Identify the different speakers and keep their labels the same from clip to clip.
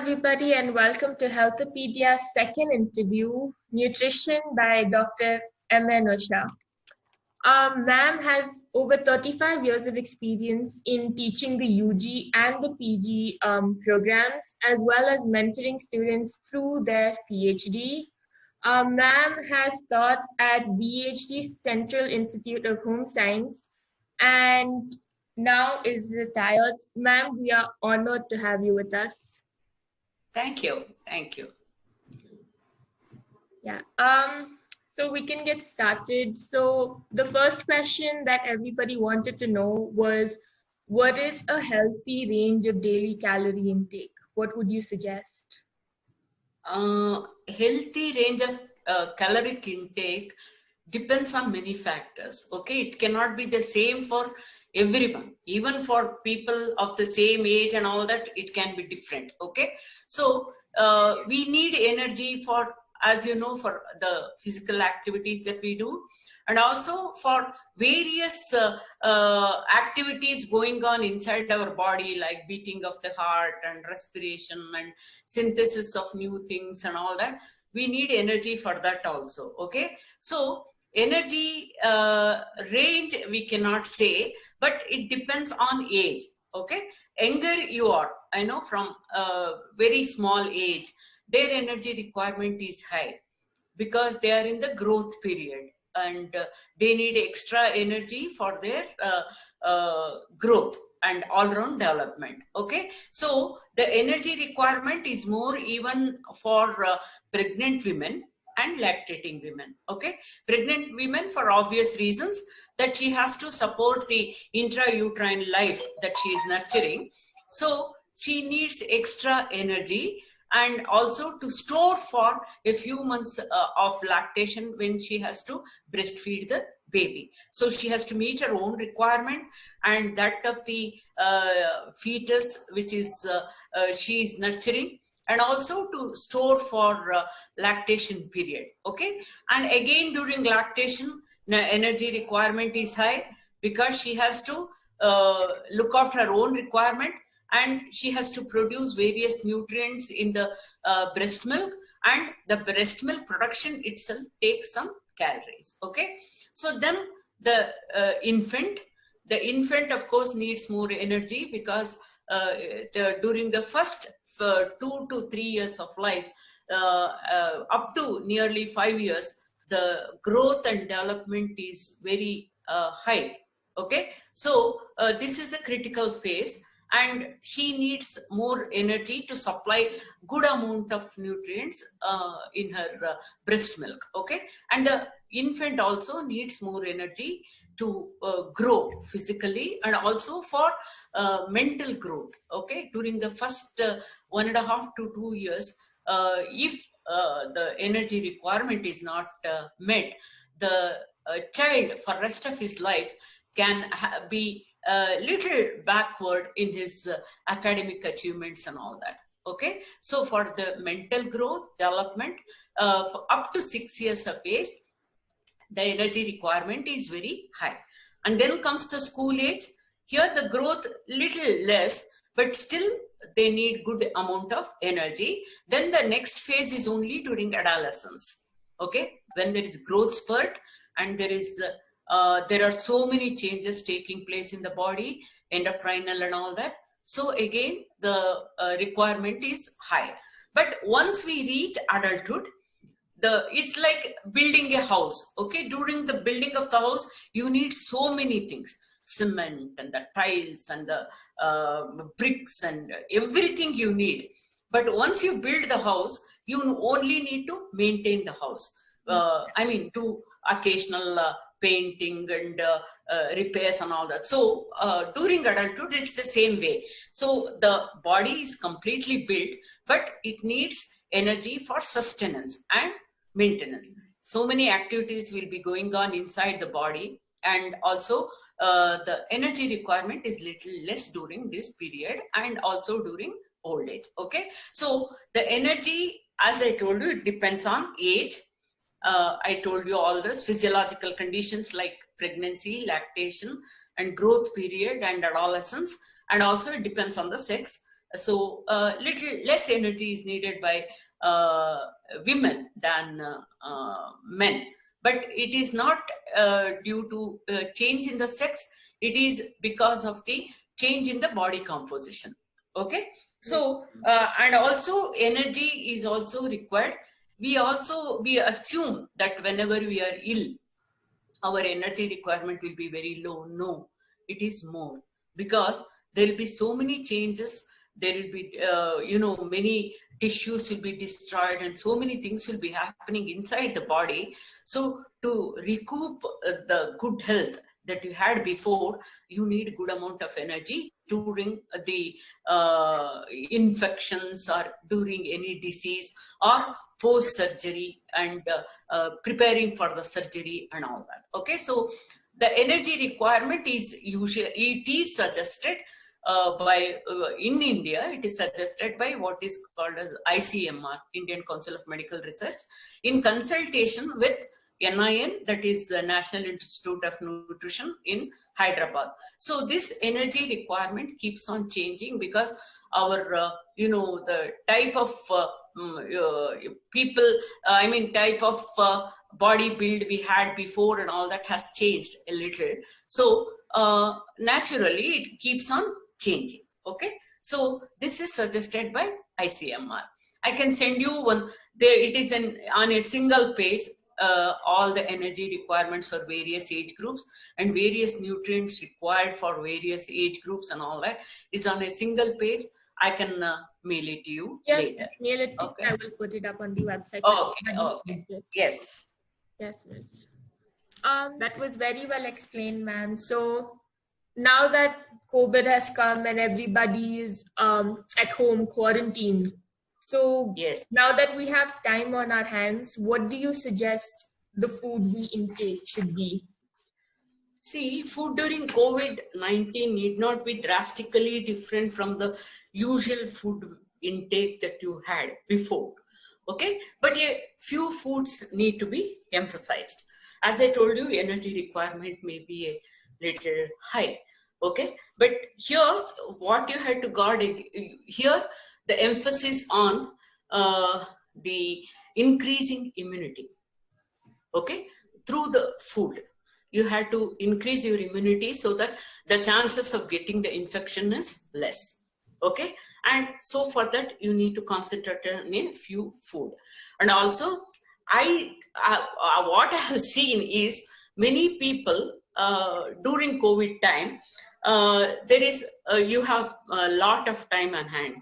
Speaker 1: everybody, and welcome to Healthopedia's second interview, Nutrition by Dr. Usha. Ma'am has over 35 years of experience in teaching the UG and the PG programs, as well as mentoring students through their PhD. Ma'am has taught at BHD Central Institute of Home Science and now is retired. Ma'am, we are honored to have you with us.
Speaker 2: Thank you. Thank you.
Speaker 1: Yeah. So we can get started. So the first question that everybody wanted to know was, what is a healthy range of daily calorie intake? What would you suggest?
Speaker 2: Healthy range of caloric intake depends on many factors. Okay, it cannot be the same for everyone. Even for people of the same age and all that, it can be different. Okay, so we need energy for, as you know, for the physical activities that we do, and also for various activities going on inside our body, like beating of the heart and respiration and synthesis of new things and all that. We need energy for that also. Okay, so energy range we cannot say, but it depends on age. Okay, younger you are, I know, from a very small age, their energy requirement is high because they are in the growth period, and they need extra energy for their growth and all-round development. Okay, so the energy requirement is more even for pregnant women and lactating women. Okay, pregnant women, for obvious reasons, that she has to support the intrauterine life that she is nurturing, so she needs extra energy, and also to store for a few months of lactation when she has to breastfeed the baby. So she has to meet her own requirement and that of the fetus which is she is nurturing, and also to store for lactation period. Okay, and again during lactation, the energy requirement is high because she has to look after her own requirement, and she has to produce various nutrients in the breast milk, and the breast milk production itself takes some calories. Okay, so then the infant of course needs more energy because during the first 2 to 3 years of life, up to nearly 5 years, the growth and development is very high. Okay, so this is a critical phase, and she needs more energy to supply good amount of nutrients in her breast milk. Okay, and the infant also needs more energy to grow physically and also for mental growth. Okay, during the first 1.5 to 2 years, if the energy requirement is not met, the child for rest of his life can be little backward in his academic achievements and all that. Okay, so for the mental growth development, for up to 6 years of age, the energy requirement is very high. And then comes the school age. Here the growth little less, but still they need good amount of energy. Then the next phase is only during adolescence. Okay, when there is growth spurt and there are so many changes taking place in the body, endocrinal and all that. So again, the requirement is high. But once we reach adulthood, it's like building a house. Okay, during the building of the house, you need so many things: cement and the tiles and the bricks and everything you need. But once you build the house, you only need to maintain the house. I mean, do occasional painting and repairs and all that. So during adulthood, it's the same way. So the body is completely built, but it needs energy for sustenance and maintenance. So many activities will be going on inside the body, and also the energy requirement is little less during this period and also during old age. Okay, so the energy, as I told you, it depends on age. I told you all this physiological conditions like pregnancy, lactation, and growth period and adolescence, and also it depends on the sex. So little less energy is needed by women than men. But it is not due to change in the sex. It is because of the change in the body composition. Okay. So and also energy is also required. We assume that whenever we are ill, our energy requirement will be very low. No, it is more, because there will be so many changes. There will be many tissues will be destroyed, and so many things will be happening inside the body. So to recoup the good health that you had before, you need good amount of energy during the infections, or during any disease, or post surgery, and preparing for the surgery and all that. Okay, so the energy requirement is usually, it is suggested in India, it is suggested by what is called as ICMR, Indian Council of Medical Research, in consultation with NIN, that is the National Institute of Nutrition in Hyderabad. So this energy requirement keeps on changing, because our the type of people, type of body build we had before and all that has changed a little. So naturally it keeps on changing. Okay, so this is suggested by ICMR. I can send you one. There it is on a single page. All the energy requirements for various age groups and various nutrients required for various age groups and all that is on a single page. I can mail it to you later.
Speaker 1: Mail it to me. I will put it up on the website.
Speaker 2: Okay. Yes.
Speaker 1: Yes, miss. That was very well explained, ma'am. So now that COVID has come and everybody is at home quarantined, so
Speaker 2: yes,
Speaker 1: now that we have time on our hands, what do you suggest the food we intake should be?
Speaker 2: See, food during COVID-19 need not be drastically different from the usual food intake that you had before. Okay, but a few foods need to be emphasized. As I told you, energy requirement may be a little high. Okay, but here what you had to guard, here the emphasis on the increasing immunity. Okay, through the food you had to increase your immunity so that the chances of getting the infection is less. Okay, and so for that you need to concentrate on a few food. And also what I have seen is many people during COVID time, there is you have a lot of time on hand.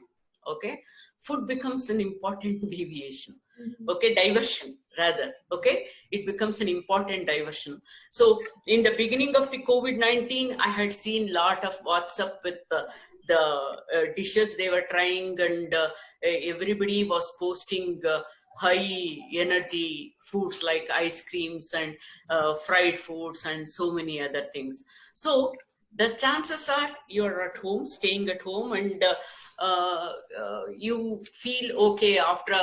Speaker 2: Okay, food becomes an important deviation. Okay, diversion rather. Okay, it becomes an important diversion. So in the beginning of the COVID-19, I had seen lot of WhatsApp with the dishes they were trying, and everybody was posting high energy foods like ice creams and fried foods and so many other things. So the chances are you're at home, staying at home, and you feel okay. After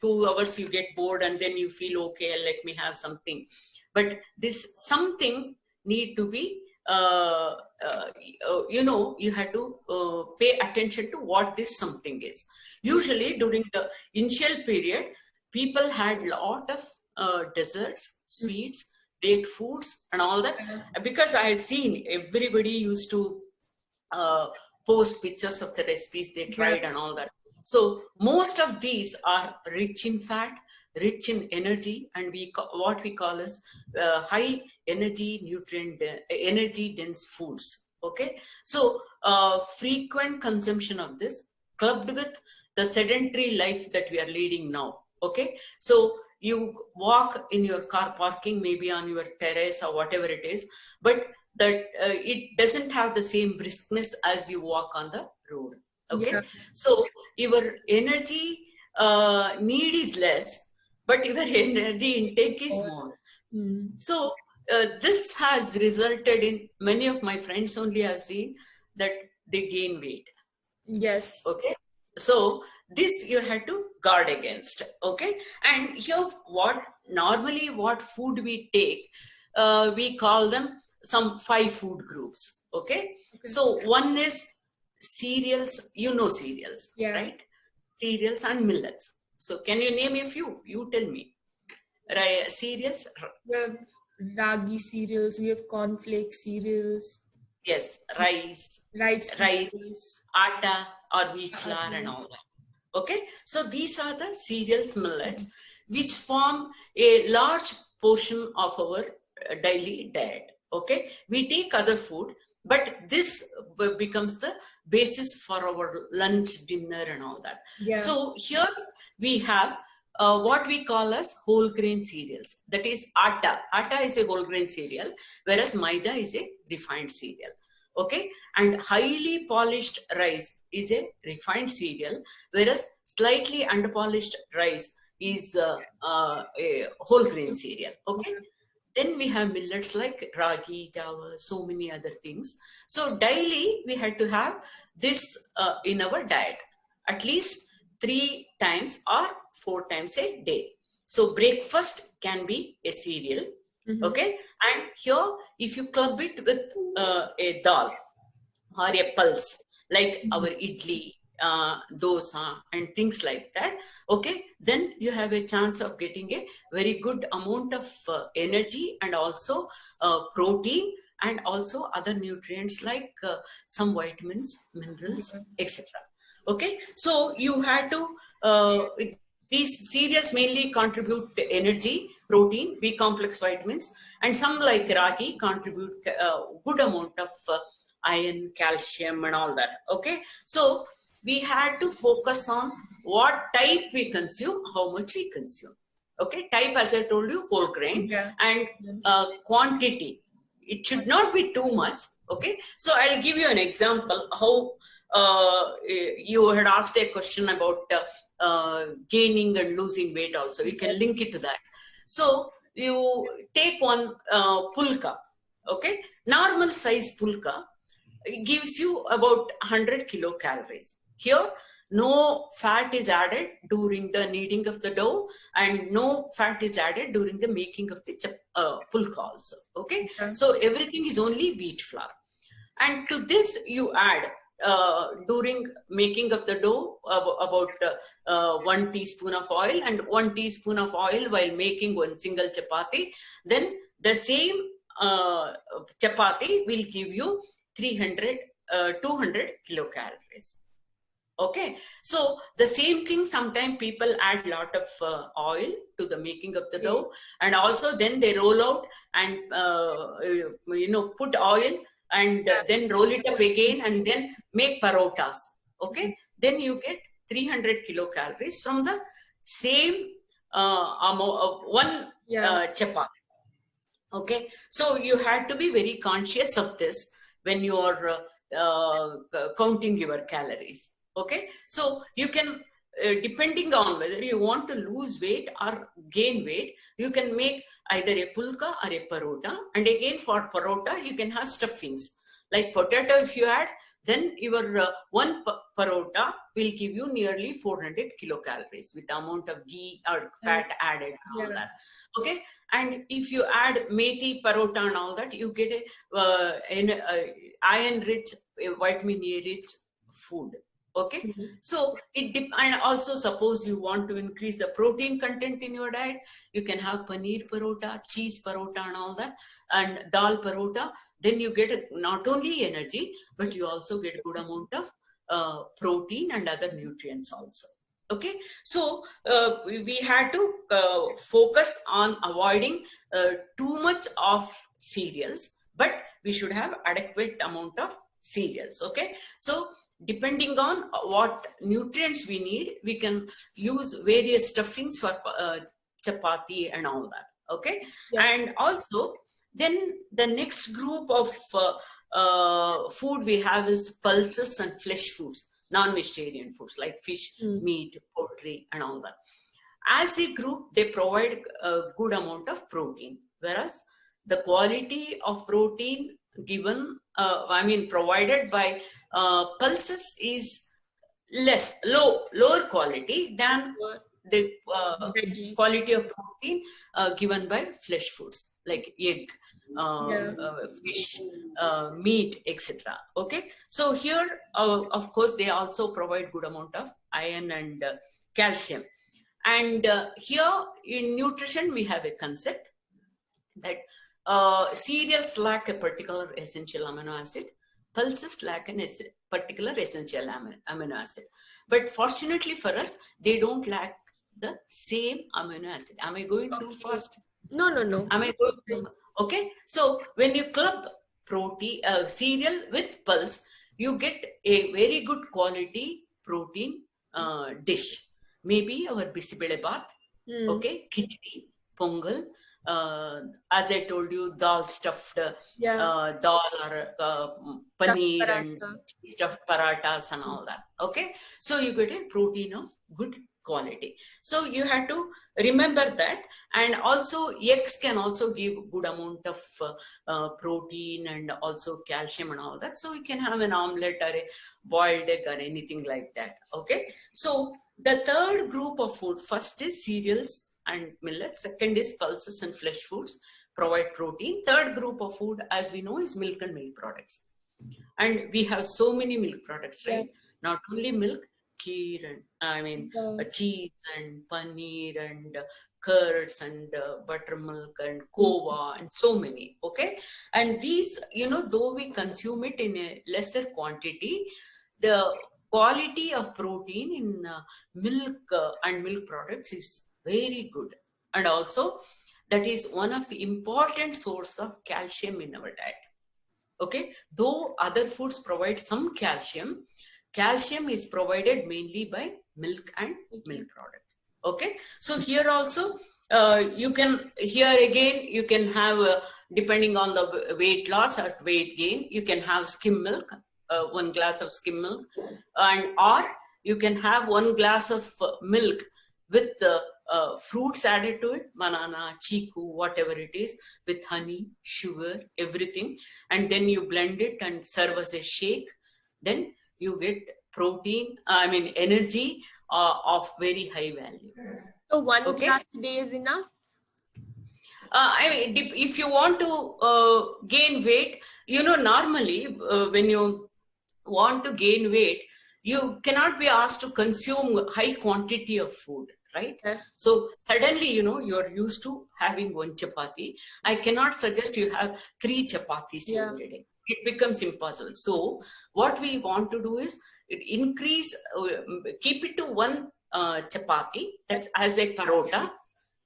Speaker 2: 2 hours you get bored, and then you feel okay, let me have something. But this something need to be you have to pay attention to what this something is. Usually during the initial period, people had lot of desserts, sweets, baked foods and all that, because I have seen everybody used to post pictures of the recipes they tried and all that. So most of these are rich in fat, rich in energy, and what we call as high energy nutrient, energy dense foods. Okay, so frequent consumption of this clubbed with the sedentary life that we are leading now. Okay, so you walk in your car parking, maybe on your terrace or whatever it is, but that it doesn't have the same briskness as you walk on the road. Okay, so your energy need is less, but your energy intake is more. So this has resulted in many of my friends only have seen that they gain weight.
Speaker 1: Yes.
Speaker 2: Okay, so this you had to guard against. Okay, and here what food we take, we call them some 5 food groups. Okay, so one is cereals, you know cereals,
Speaker 1: Yeah.
Speaker 2: right? Cereals and millets. So can you name a few? You tell me. Cereals?
Speaker 1: We have ragi cereals, we have cornflake cereals,
Speaker 2: Yes, rice,
Speaker 1: rice
Speaker 2: rice,
Speaker 1: cereals,
Speaker 2: atta or wheat flour and
Speaker 1: atta.
Speaker 2: all that. Okay, so these are the cereals, millets, which form a large portion of our daily diet. Okay, we take other food, but this becomes the basis for our lunch, dinner, and all that.
Speaker 1: Yeah.
Speaker 2: So here we have what we call as whole grain cereals. That is atta. Atta is a whole grain cereal, whereas maida is a refined cereal. Okay, and highly polished rice is a refined cereal, whereas slightly underpolished rice is a whole grain cereal. Okay, then we have millets like ragi, java, so many other things. So daily we had to have this in our diet, at least 3 times or 4 times a day. So breakfast can be a cereal. Okay, and here if you club it with a dal or a pulse, like our idli, dosa, and things like that, okay, then you have a chance of getting a very good amount of energy, and also protein, and also other nutrients like some vitamins, minerals, etc. Okay, so you had to these cereals mainly contribute to energy, protein, B complex vitamins, and some like ragi contribute good amount of iron, calcium, and all that. Okay, so we had to focus on what type we consume, how much we consume. Okay, type, as I told you, whole grain, and quantity. It should not be too much. Okay, so I'll give you an example how you had asked a question about gaining and losing weight also. You can link it to that. So you take one pulka, okay? Normal size pulka, it gives you about 100 kilocalories. Here, no fat is added during the kneading of the dough, and no fat is added during the making of the pulka also, okay? So everything is only wheat flour. And to this you add during making of the dough about 1 teaspoon of oil, and 1 teaspoon of oil while making one single chapati. Then the same chapati will give you 200 kilocalories. Okay, so the same thing, sometimes people add lot of oil to the making of the dough, and also then they roll out and put oil, and then roll it up again, and then make parotas. Okay, then you get 300 kilocalories from the same one chapati. Okay, so you had to be very conscious of this when you are counting your calories. Okay, so you can, depending on whether you want to lose weight or gain weight, you can make either a pulka or a parota. And again, for parota, you can have stuffings like potato. If you add, then your one parota will give you nearly 400 kilocalories with the amount of ghee or fat added and all that. Okay, and if you add methi, parota, and all that, you get a iron-rich, vitamin-A-rich food. Okay, so and also suppose you want to increase the protein content in your diet, you can have paneer parota, cheese parota, and all that, and dal parota. Then you get not only energy, but you also get a good amount of protein and other nutrients also. Okay, so we had to focus on avoiding too much of cereals, but we should have adequate amount of cereals. Okay, so depending on what nutrients we need, we can use various stuffings for chapati and all that. Okay, and also then the next group of food we have is pulses and flesh foods, non-vegetarian foods like fish, meat, poultry, and all that. As a group, they provide a good amount of protein, whereas the quality of protein given, provided by pulses is lower quality than the
Speaker 1: Veggies.
Speaker 2: quality of protein given by flesh foods like egg,
Speaker 1: Yeah.
Speaker 2: fish, meat, etc. Okay, so here, of course, they also provide good amount of iron and calcium. And here in nutrition, we have a concept that cereals lack a particular essential amino acid, pulses lack a particular essential amino acid. But fortunately for us, they don't lack the same amino acid. Am I going too fast?
Speaker 1: No, no, no.
Speaker 2: Am I going too fast? Okay, so when you club protein cereal with pulse, you get a very good quality protein dish. Maybe our bisibele bath, okay, khichdi, pongal, as I told you, dal stuffed, dal or paneer and stuffed paratas and all that. Okay, so you get a protein of good quality. So you have to remember that. And also eggs can also give good amount of protein and also calcium and all that. So you can have an omelette or a boiled egg or anything like that. Okay, so the third group of food, first is cereals and millets, second is pulses and flesh foods, provide protein. Third group of food, as we know, is milk and milk products. And we have so many milk products, right? Not only milk, kheer and cheese and paneer and curds and buttermilk and kova and so many. Okay, and these, though we consume it in a lesser quantity, the quality of protein in milk and milk products is very good. And also that is one of the important source of calcium in our diet. Okay, though other foods provide some calcium, calcium is provided mainly by milk and milk products. Okay, so here also you can, here again you can have depending on the weight loss or weight gain, you can have skim milk, 1 glass of skim milk, and or you can have 1 glass of milk with fruits added to it, banana, chiku, whatever it is, with honey, sugar, everything, and then you blend it and serve as a shake. Then you get protein, energy of very high value.
Speaker 1: So 1 glass a day is enough?
Speaker 2: If you want to gain weight, normally when you want to gain weight, you cannot be asked to consume high quantity of food, right?
Speaker 1: Yes.
Speaker 2: So suddenly, you're used to having 1 chapati. I cannot suggest you have 3 chapatis every day. It becomes impossible. So what we want to do is increase, keep it to 1 chapati, that's as a parota.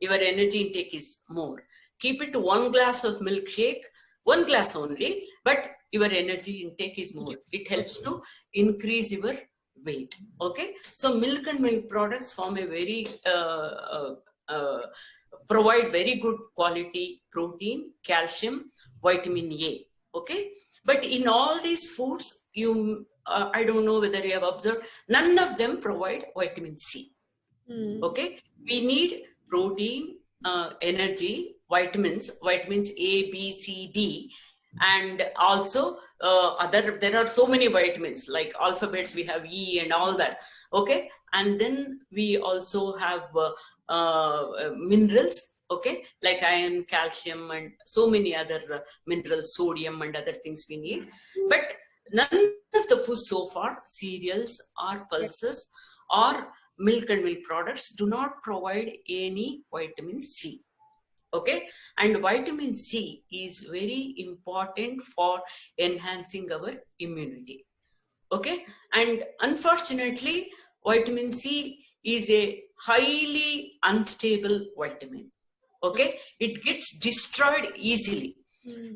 Speaker 2: Your energy intake is more. Keep it to 1 glass of milkshake, 1 glass only, but your energy intake is more. It helps to increase your weight. Okay, so milk and milk products form a very provide very good quality protein, calcium, vitamin A. Okay, but in all these foods, I don't know whether you have observed, none of them provide vitamin C. Okay, we need protein, energy, vitamins A, B, C, D, and also there are so many vitamins like alphabets. We have E and all that. Okay, and then we also have minerals. Okay, like iron, calcium, and so many other minerals, sodium and other things we need. But none of the foods so far, cereals or pulses or milk and milk products, do not provide any vitamin C. Okay, and vitamin C is very important for enhancing our immunity. Okay, and unfortunately, vitamin C is a highly unstable vitamin. Okay, it gets destroyed easily.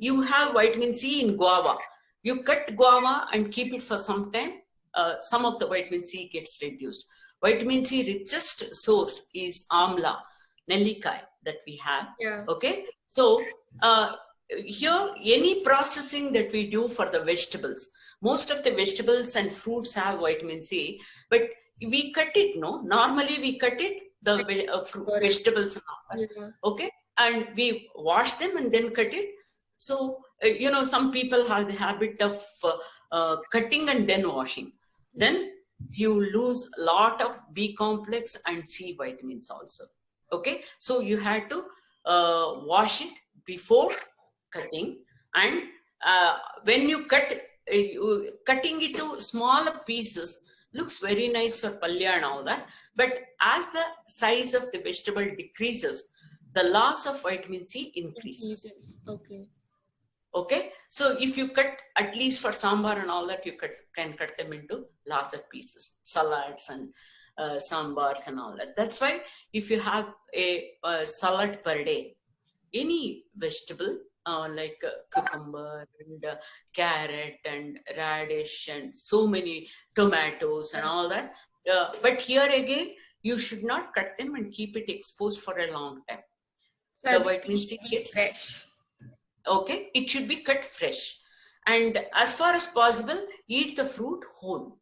Speaker 2: You have vitamin C in guava. You cut guava and keep it for some time, some of the vitamin C gets reduced. Vitamin C richest source is amla, nellikai, that we have. Okay, so here any processing that we do for the vegetables, most of the vegetables and fruits have vitamin C, but we cut it, normally we cut it, the vegetables and all that. Okay, and we wash them and then cut it. So some people have the habit of cutting and then washing. Then you lose a lot of B complex and C vitamins also. Okay, so you had to wash it before cutting, and when you cut, cutting it to smaller pieces looks very nice for palya and all that. But as the size of the vegetable decreases, the loss of vitamin C increases.
Speaker 1: Okay.
Speaker 2: Okay, so if you cut at least for sambar and all that, you can cut them into larger pieces, salads and sambars and all that. That's why if you have a salad per day, any vegetable like cucumber and carrot and radish and so many tomatoes and all that. But here again, you should not cut them and keep it exposed for a long time.
Speaker 1: So
Speaker 2: The vitamin C gets
Speaker 1: fresh.
Speaker 2: Okay, it should be cut fresh, and as far as possible, eat the fruit whole.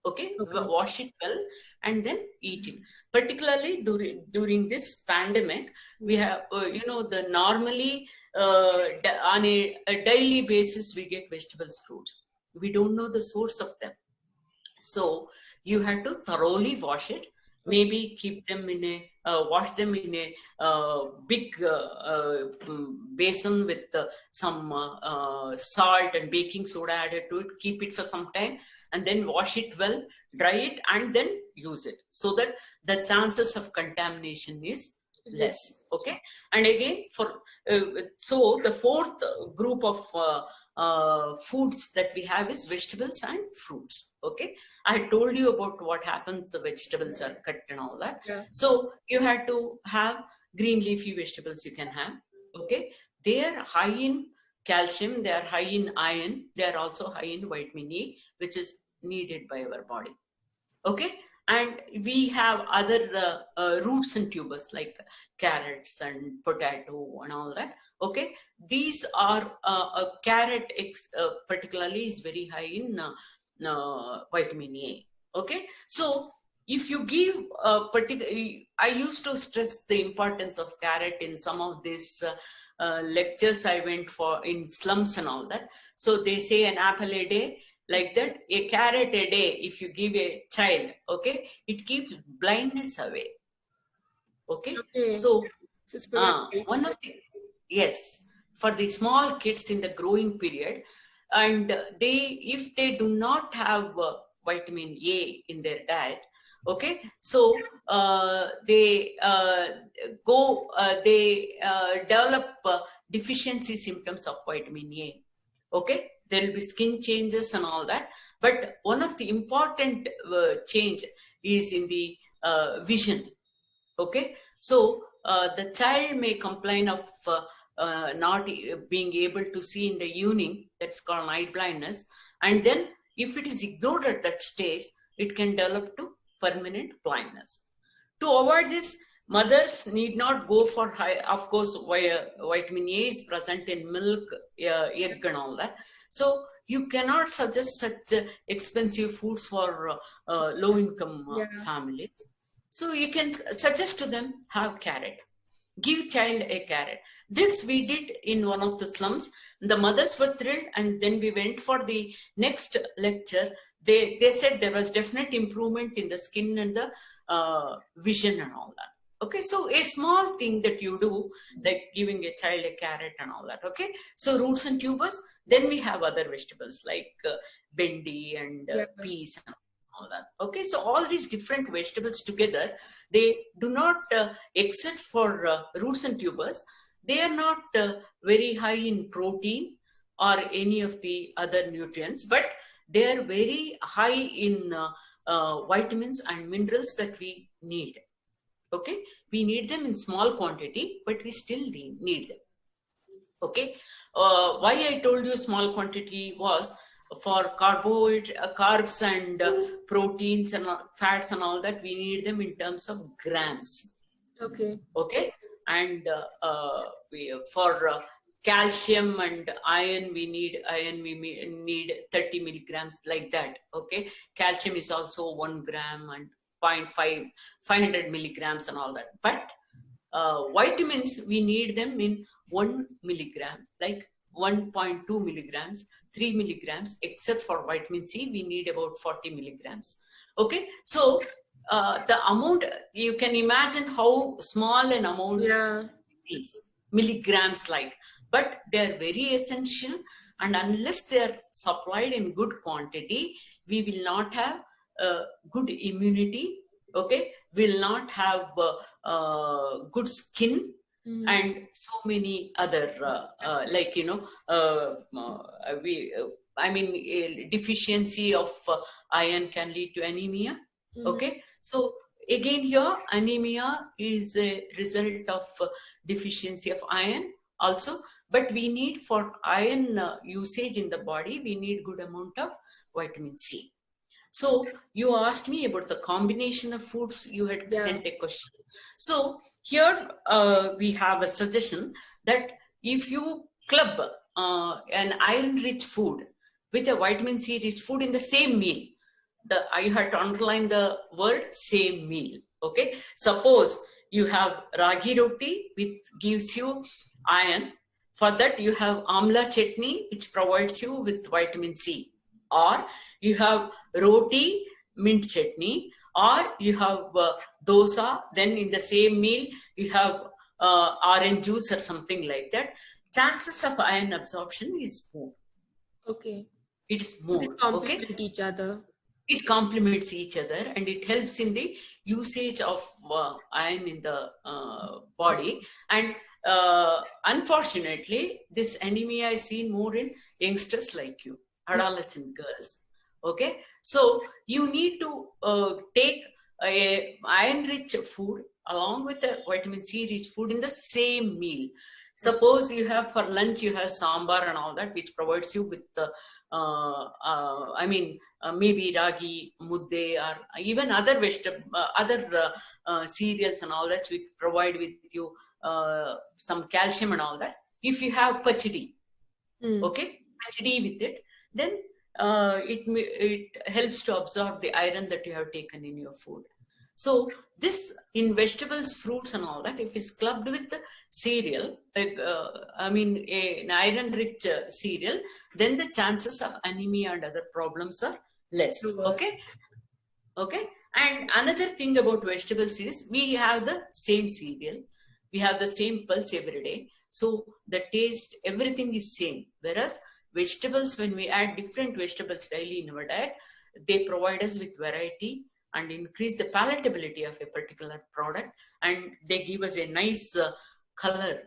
Speaker 2: Okay, wash it well and then eat it. Particularly during this pandemic, we have the normally on a daily basis we get vegetables, fruits. We don't know the source of them, so you have to thoroughly wash it. Maybe keep them in a wash them in a big basin with some salt and baking soda added to it. Keep it for some time and then wash it well, dry it, and then use it, so that the chances of contamination is less. Okay, and again so the fourth group of foods that we have is vegetables and fruits. Okay, I told you about what happens, the vegetables are cut and all that. So you had to have green leafy vegetables you can have. Okay, they are high in calcium, they are high in iron, they are also high in vitamin E, which is needed by our body. Okay, and we have other roots and tubers like carrots and potato and all that. Okay, these are carrot particularly is very high in vitamin A. Okay, so if you give particularly, I used to stress the importance of carrot in some of these lectures I went for in slums and all that. So they say an apple a day, like that, a carrot a day, if you give a child, okay, it keeps blindness away. Okay, so one of the, yes, for the small kids in the growing period, and if they do not have vitamin A in their diet, okay, so they develop deficiency symptoms of vitamin A. Okay, there will be skin changes and all that, but one of the important change is in the vision. Okay, so the child may complain of not being able to see in the evening, that's called night blindness, and then if it is ignored at that stage, it can develop to permanent blindness. To avoid this, mothers need not go for high, of course, vitamin A is present in milk, egg and all that. So you cannot suggest such expensive foods for low-income families. So you can suggest to them, have carrot. Give child a carrot. This we did in one of the slums. The mothers were thrilled, and then we went for the next lecture. They said there was definite improvement in the skin and the vision and all that. Okay, so a small thing that you do, like giving a child a carrot and all that. Okay, so roots and tubers. Then we have other vegetables like bendi and peas and all that. Okay, so all these different vegetables together, they do not, except for roots and tubers, they are not very high in protein or any of the other nutrients, but they are very high in vitamins and minerals that we need. Okay, we need them in small quantity, but we still need them. Okay, why I told you small quantity was for carbs and proteins and fats and all that, we need them in terms of grams. Okay. Okay, and for calcium and iron, we need 30 milligrams, like that. Okay, calcium is also 1 gram and 500 milligrams and all that. But vitamins, we need them in 1 milligram, like 1.2 milligrams, 3 milligrams, except for vitamin C, we need about 40 milligrams. Okay, so the amount, you can imagine how small an amount is, milligrams like, but they're very essential, and unless they're supplied in good quantity, we will not have good immunity, okay, will not have good skin, and so many other like, you know, I mean, deficiency of iron can lead to anemia. Okay, so again here, anemia is a result of deficiency of iron also, but we need, for iron usage in the body, we need good amount of vitamin C. So you asked me about the combination of foods, you had sent a question. So here we have a suggestion that if you club an iron rich food with a vitamin C rich food in the same meal, I had to underline the word same meal. Okay, suppose you have ragi roti, which gives you iron. For that you have amla chutney, which provides you with vitamin C. Or you have roti, mint chutney, or you have dosa, then in the same meal you have orange juice or something like that. Chances of iron absorption is more.
Speaker 1: Okay.
Speaker 2: It is more.
Speaker 1: It complement each other.
Speaker 2: It complements each other, and it helps in the usage of iron in the body. And unfortunately, this anemia is seen more in youngsters like you, adolescent girls. Okay, so you need to take a iron-rich food along with a vitamin C-rich food in the same meal. Suppose you have for lunch, you have sambar and all that, which provides you with the, I mean, maybe ragi, mudde, or even other vegetable, other cereals and all that, which provide with you some calcium and all that. If you have pachadi, okay, pachadi with it, then it helps to absorb the iron that you have taken in your food. So this, in vegetables, fruits and all that, if it's clubbed with the cereal, like I mean an iron-rich cereal, then the chances of anemia and other problems are less. Okay, okay. And another thing about vegetables is we have the same cereal, we have the same pulse every day, so the taste, everything is same. Whereas vegetables, when we add different vegetables daily in our diet, they provide us with variety and increase the palatability of a particular product, and they give us a nice color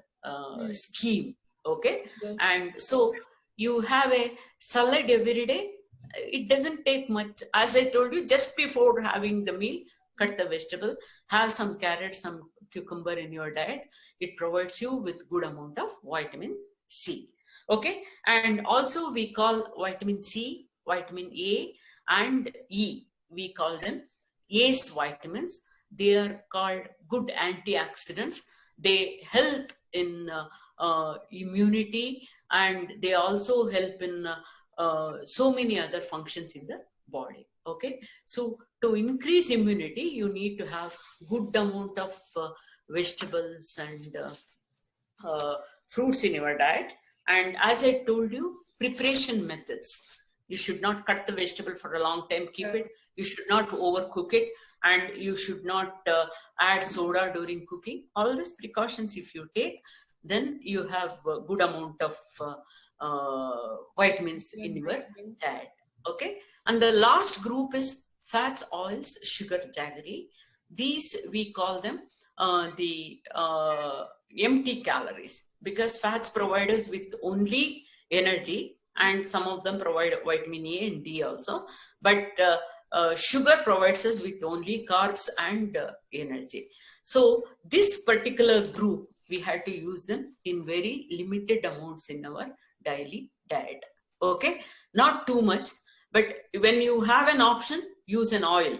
Speaker 2: scheme. Okay, and so you have a salad every day. It doesn't take much. As I told you, just before having the meal, cut the vegetable, have some carrot, some cucumber in your diet. It provides you with good amount of vitamin C. Okay, and also we call vitamin C, vitamin A and E, we call them ACE vitamins. They are called good antioxidants. They help in immunity, and they also help in so many other functions in the body. Okay, so to increase immunity, you need to have good amount of vegetables and fruits in your diet. And as I told you, preparation methods. You should not cut the vegetable for a long time, keep it. You should not overcook it, and you should not add soda during cooking. All these precautions, if you take, then you have a good amount of vitamins in your diet. Okay, and the last group is fats, oils, sugar, jaggery. These we call them the empty calories, because fats provide us with only energy, and some of them provide vitamin A and D also, but sugar provides us with only carbs and energy. So this particular group, we had to use them in very limited amounts in our daily diet. Okay, not too much, but when you have an option, use an oil,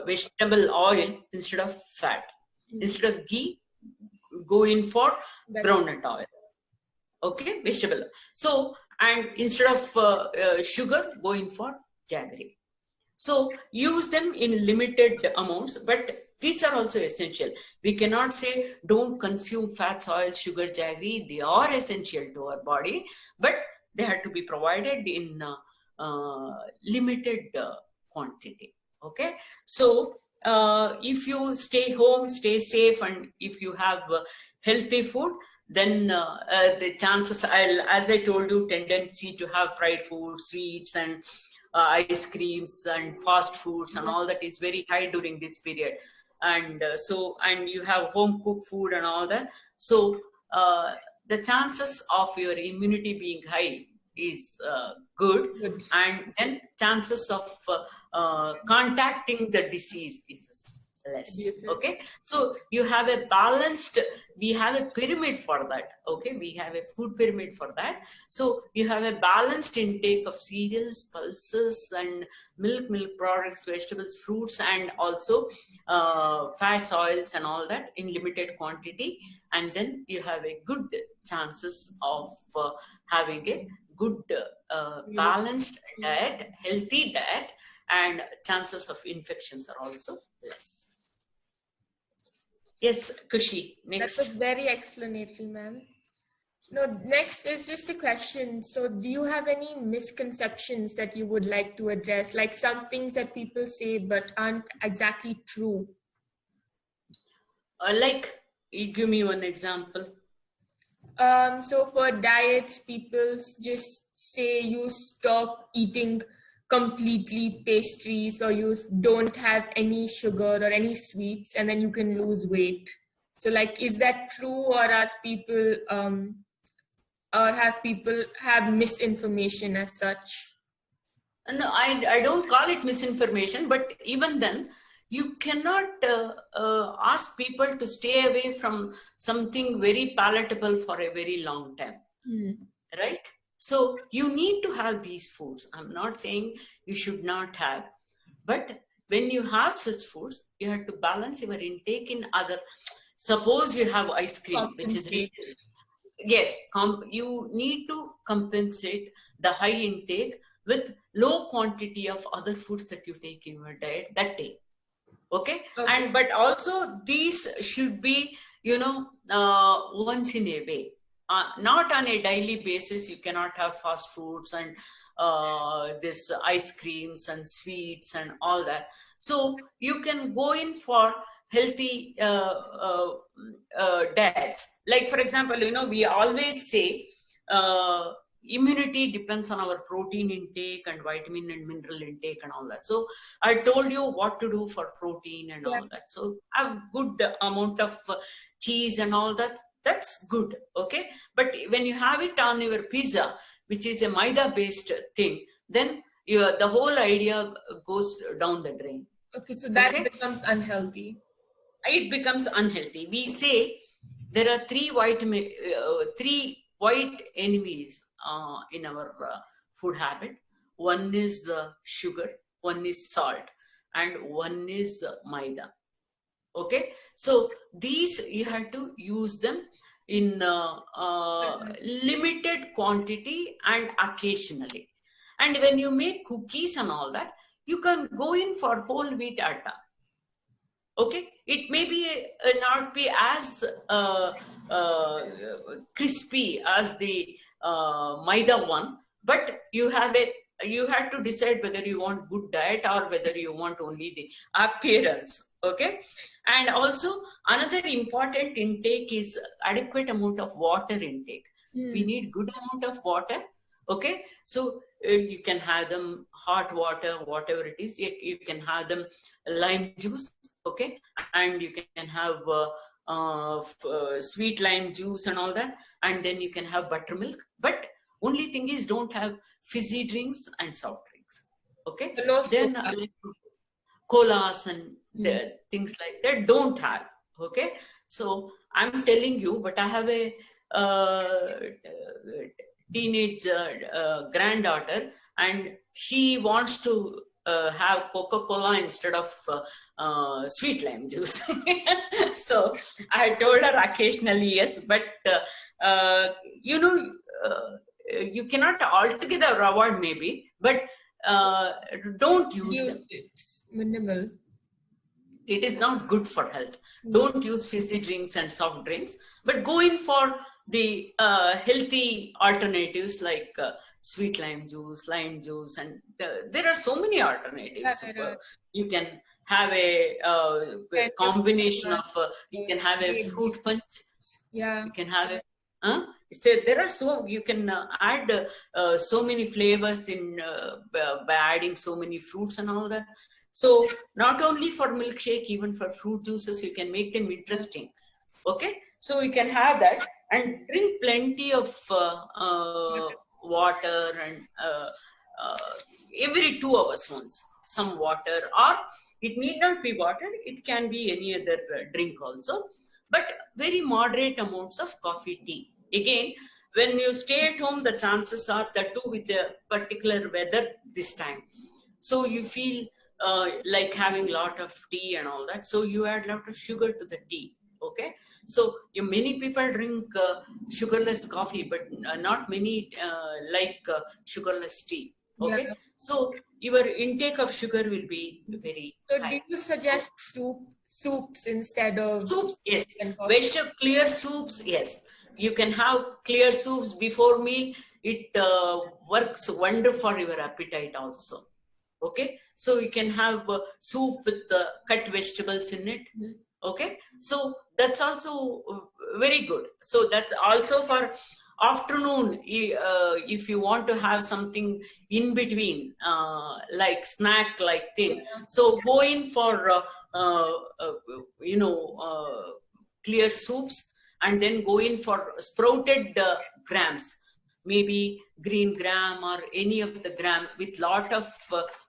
Speaker 2: vegetable oil instead of fat. Instead of ghee, go in for groundnut oil. Okay, vegetable. So, and instead of sugar, go in for jaggery. So use them in limited amounts, but these are also essential. We cannot say don't consume fats, oil, sugar, jaggery. They are essential to our body, but they have to be provided in limited quantity. Okay, so if you stay home, stay safe, and if you have healthy food, then the chances, as I told you, tendency to have fried food, sweets, and ice creams and fast foods and all that is very high during this period. And and you have home cooked food and all that. So the chances of your immunity being high is good,
Speaker 1: Good.
Speaker 2: and then chances of contacting the disease is less. Okay, so you have a balanced, we have a pyramid for that. Okay, we have a food pyramid for that. So you have a balanced intake of cereals, pulses, and milk products, vegetables, fruits, and also fats, oils, and all that in limited quantity. And then you have a good chances of having a good balanced diet, healthy diet, and chances of infections are also less. Yes, Kushi, next.
Speaker 1: That was very explanatory, ma'am. No, next is just a question. So do you have any misconceptions that you would like to address? Like some things that people say but aren't exactly true?
Speaker 2: Like, you give me one example.
Speaker 1: So for diets, people just say you stop eating completely pastries, or you don't have any sugar or any sweets, and then you can lose weight. So like, is that true, or are people or have misinformation as such?
Speaker 2: No, I don't call it misinformation, but even then, you cannot ask people to stay away from something very palatable for a very long time, right? So you need to have these foods. I'm not saying you should not have, but when you have such foods, you have to balance your intake in other. Suppose you have ice cream, which is rich. Yes, you need to compensate the high intake with low quantity of other foods that you take in your diet that day. Okay, and but also these should be, you know, once in a way, not on a daily basis. You cannot have fast foods and this ice creams and sweets and all that. So you can go in for healthy diets. Like, for example, you know, we always say immunity depends on our protein intake and vitamin and mineral intake and all that. So I told you what to do for protein and all that. So have good amount of cheese and all that. That's good. Okay, but when you have it on your pizza, which is a maida based thing, then the whole idea goes down the drain.
Speaker 1: Okay, so that becomes unhealthy.
Speaker 2: It becomes unhealthy. We say there are three white enemies in our food habit. One is sugar, one is salt, and one is maida. Okay, so these you have to use them in limited quantity and occasionally. And when you make cookies and all that, you can go in for whole wheat atta. Okay, it may be not be as crispy as the maida one, but you have to decide whether you want good diet or whether you want only the appearance. Okay, and also another important intake is adequate amount of water intake. We need good amount of water. Okay, so you can have them hot water, whatever it is. You can have them lime juice, okay, and you can have sweet lime juice and all that, and then you can have buttermilk. But only thing is, don't have fizzy drinks and soft drinks. Okay, then colas and the things like that don't have. Okay, so I'm telling you, but I have a teenage granddaughter, and she wants to have Coca-Cola instead of sweet lime juice. So I told her occasionally yes, but you know, you cannot altogether avoid maybe, but don't use them.
Speaker 1: It's minimal.
Speaker 2: It is not good for health. Don't use fizzy drinks and soft drinks, but go in for the healthy alternatives like sweet lime juice, and there are so many alternatives. You can have a combination of, you can have a fruit punch.
Speaker 1: Yeah.
Speaker 2: You can have a, there are so, you can add so many flavors in by adding so many fruits and all that. So not only for milkshake, even for fruit juices, you can make them interesting. Okay, so you can have that and drink plenty of water, and every 2 hours once some water, or it need not be water, it can be any other drink also, but very moderate amounts of coffee, tea. Again, when you stay at home, the chances are that too with a particular weather this time, so you feel like having a lot of tea and all that, so you add a lot of sugar to the tea. Okay, so many people drink sugarless coffee, but not many like sugarless tea. Okay,
Speaker 1: Yeah.
Speaker 2: so your intake of sugar will be very high.
Speaker 1: Do you suggest soups instead of
Speaker 2: soups? Yes, vegetable clear soups. Yes, you can have clear soups before meal. It works wonder for your appetite also. Okay, so you can have soup with cut vegetables in it. Okay, so that's also very good. So that's also for afternoon, if you want to have something in between, like snack like thing, so go in for uh, uh, clear soups, and then go in for sprouted grams, maybe green gram or any of the gram with lot of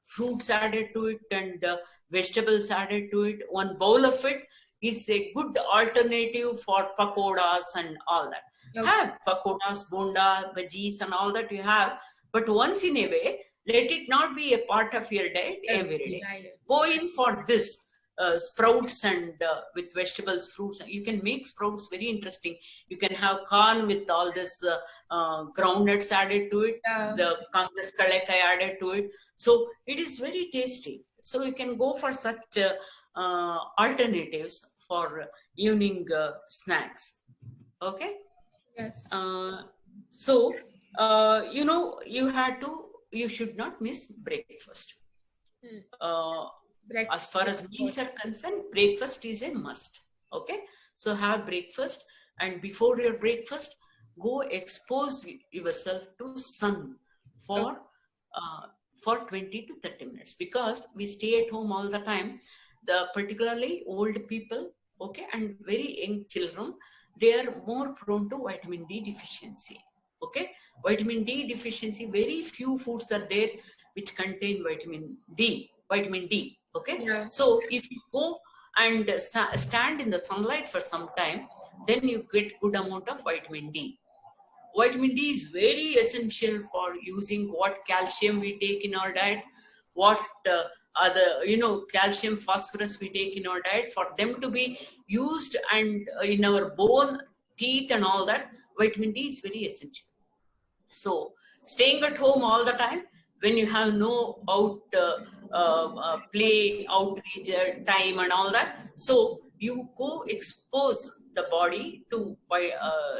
Speaker 2: fruits added to it and vegetables added to it. One bowl of it is a good alternative for pakoras and all that. Okay. Have pakoras, bonda, bhajis and all that you have, but once in a way, let it not be a part of your diet every day. Go in for this. Sprouts and with vegetables, fruits. You can make sprouts very interesting. You can have corn with all this groundnuts added to it, the Congress kalekai added to it. So it is very tasty. So you can go for such alternatives for evening snacks. Okay.
Speaker 1: Yes.
Speaker 2: So you should not miss breakfast. As far as meals are concerned, breakfast is a must. Okay, so have breakfast, and before your breakfast, go expose yourself to sun for 20 to 30 minutes, because we stay at home all the time. Particularly old people, okay, and very young children, they are more prone to vitamin D deficiency. Okay, vitamin D deficiency, very few foods are there which contain vitamin D. Okay, so if you go and stand in the sunlight for some time, then you get good amount of vitamin D. Vitamin D is very essential for using what calcium we take in our diet, what other calcium, phosphorus we take in our diet, for them to be used, and in our bone, teeth and all that, vitamin D is very essential. So staying at home all the time, when you have no play, outreach time and all that, so you go expose the body to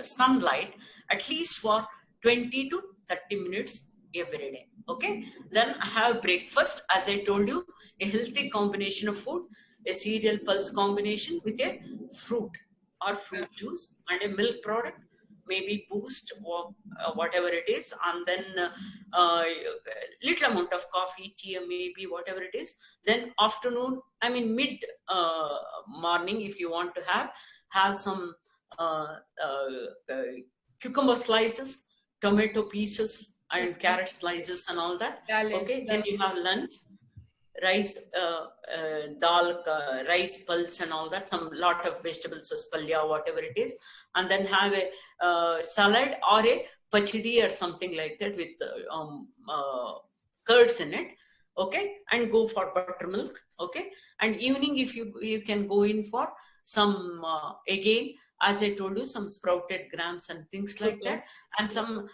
Speaker 2: sunlight at least for 20 to 30 minutes every day. Okay, then have breakfast, as I told you, a healthy combination of food, a cereal pulse combination with a fruit or fruit juice and a milk product, maybe boost or whatever it is, and then little amount of coffee, tea, or maybe whatever it is. Then afternoon, I mean mid morning, if you want to have some cucumber slices, tomato pieces and carrot slices and all that. Okay, then you have lunch, rice, dal, rice pulse and all that, some lot of vegetables as palya, whatever it is, and then have a salad or a pachidi or something like that with curds in it. Okay, and go for buttermilk. Okay, and evening, if you can go in for some again, as I told you, some sprouted grams and things like that, and some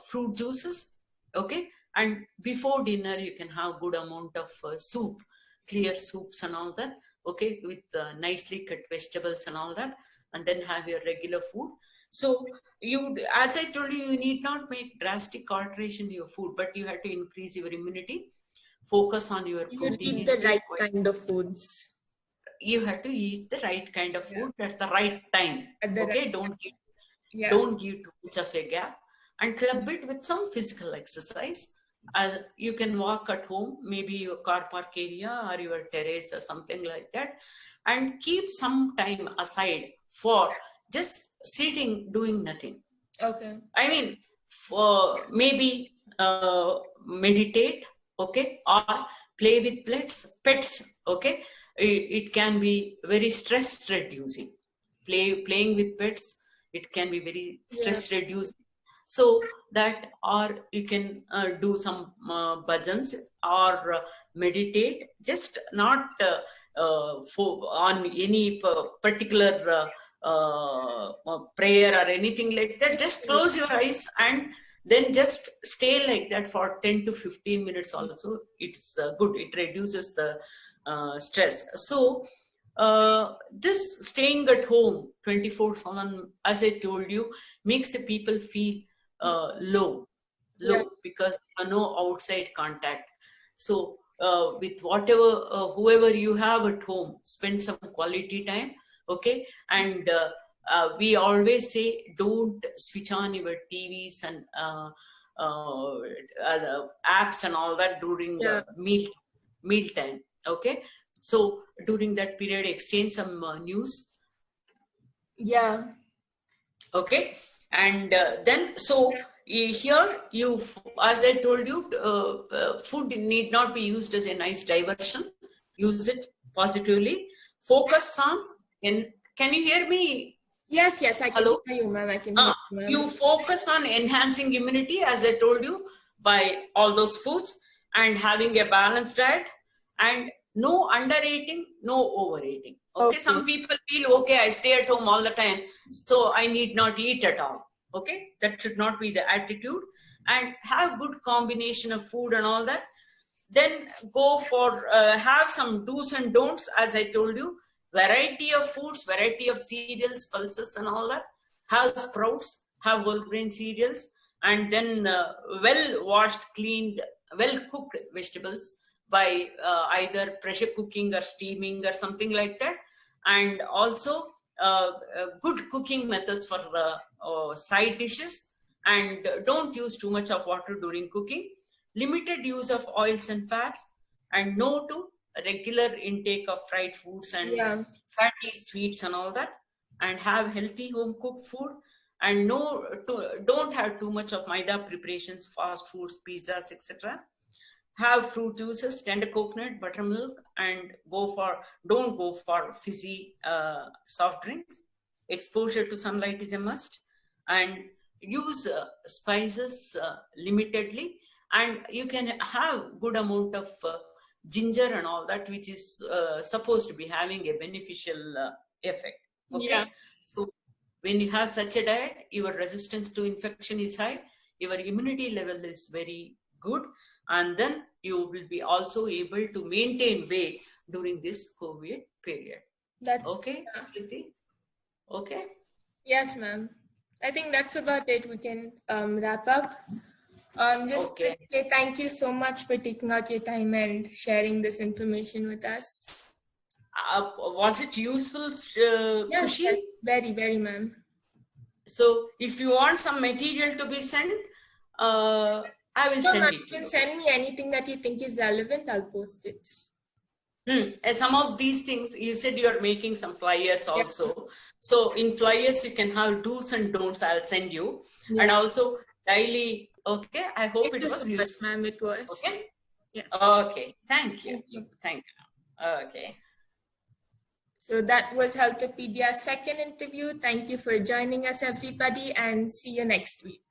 Speaker 2: fruit juices, Okay, and before dinner you can have good amount of soup, clear soups and all that, okay, with nicely cut vegetables and all that, and then have your regular food. So you, as I told you, you need not make drastic alteration to your food, but you have to increase your immunity, focus on your
Speaker 1: You
Speaker 2: protein
Speaker 1: eat the
Speaker 2: intake.
Speaker 1: right kind of foods.
Speaker 2: You have to eat the right kind of
Speaker 1: Yeah.
Speaker 2: food at the right time.
Speaker 1: At the
Speaker 2: Okay,
Speaker 1: right. Yeah.
Speaker 2: don't give too much of a gap, and club it with some physical exercise. You can walk at home, maybe your car park area or your terrace or something like that, and keep some time aside for just sitting doing nothing.
Speaker 1: Okay.
Speaker 2: I mean, for maybe meditate, okay, or play with pets, okay. It can be very stress reducing. Playing with pets, it can be very
Speaker 1: Yeah.
Speaker 2: stress reducing. So that, or you can do some bhajans or meditate, just not on any particular prayer or anything like that. Just close your eyes and then just stay like that for 10 to 15 minutes also. It's good, it reduces the stress. So this staying at home 24/7, as I told you, makes the people feel low
Speaker 1: Yeah.
Speaker 2: because there are no outside contact. So with whatever whoever you have at home, spend some quality time, okay. And we always say, don't switch on your TVs and apps and all that during
Speaker 1: Yeah.
Speaker 2: meal time, okay. So during that period, exchange some news,
Speaker 1: Yeah.
Speaker 2: okay. And then, so here you, as I told you, food need not be used as a nice diversion. Use it positively. Focus on, and can you hear me?
Speaker 1: Yes, yes, I can
Speaker 2: Hello.
Speaker 1: hear you, ma'am. I can hear you, ma'am.
Speaker 2: You focus on enhancing immunity, as I told you, by all those foods, and having a balanced diet, and no undereating, no overeating. Okay,
Speaker 1: Okay.
Speaker 2: some people feel, okay, I stay at home all the time, so I need not eat at all. Okay, that should not be the attitude. And have good combination of food and all that. Then go for have some do's and don'ts, as I told you. Variety of foods, variety of cereals, pulses and all that. Have sprouts, have whole grain cereals, and then well washed, cleaned, well cooked vegetables by either pressure cooking or steaming or something like that. And also good cooking methods for side dishes. And don't use too much of water during cooking. Limited use of oils and fats, and no to regular intake of fried foods and
Speaker 1: Yeah.
Speaker 2: fatty sweets and all that. And have healthy home cooked food, and don't have too much of maida preparations, fast foods, pizzas, etc. Have fruit juices, tender coconut, buttermilk, and don't go for fizzy soft drinks. Exposure to sunlight is a must, and use spices limitedly. And you can have good amount of ginger and all that, which is supposed to be having a beneficial effect.
Speaker 1: Yeah.
Speaker 2: Okay, so when you have such a diet, your resistance to infection is high, your immunity level is very good, and then you will be also able to maintain weight during this COVID period.
Speaker 1: That's
Speaker 2: Okay, Kriti? Okay.
Speaker 1: yes, ma'am. I think that's about it. We can wrap up. Just
Speaker 2: Okay.
Speaker 1: say thank you so much for taking out your time and sharing this information with us.
Speaker 2: Was it useful,
Speaker 1: Yes,
Speaker 2: Kushi?
Speaker 1: yes, very, very, ma'am.
Speaker 2: So if you want some material to be sent, I will
Speaker 1: So,
Speaker 2: send
Speaker 1: ma'am,
Speaker 2: it
Speaker 1: you
Speaker 2: to
Speaker 1: can
Speaker 2: you.
Speaker 1: send me anything that you think is relevant. I'll post it.
Speaker 2: And some of these things, you said you're making some flyers
Speaker 1: Yeah.
Speaker 2: also. So in flyers, you can have do's and don'ts. I'll send you.
Speaker 1: Yeah.
Speaker 2: And also daily. Okay. I hope it was
Speaker 1: good,
Speaker 2: useful.
Speaker 1: ma'am. It was.
Speaker 2: Okay.
Speaker 1: Yes.
Speaker 2: Okay. Thank you.
Speaker 1: Thank you.
Speaker 2: Thank you. Okay.
Speaker 1: So that was Healthopedia's second interview. Thank you for joining us, everybody, and see you next week.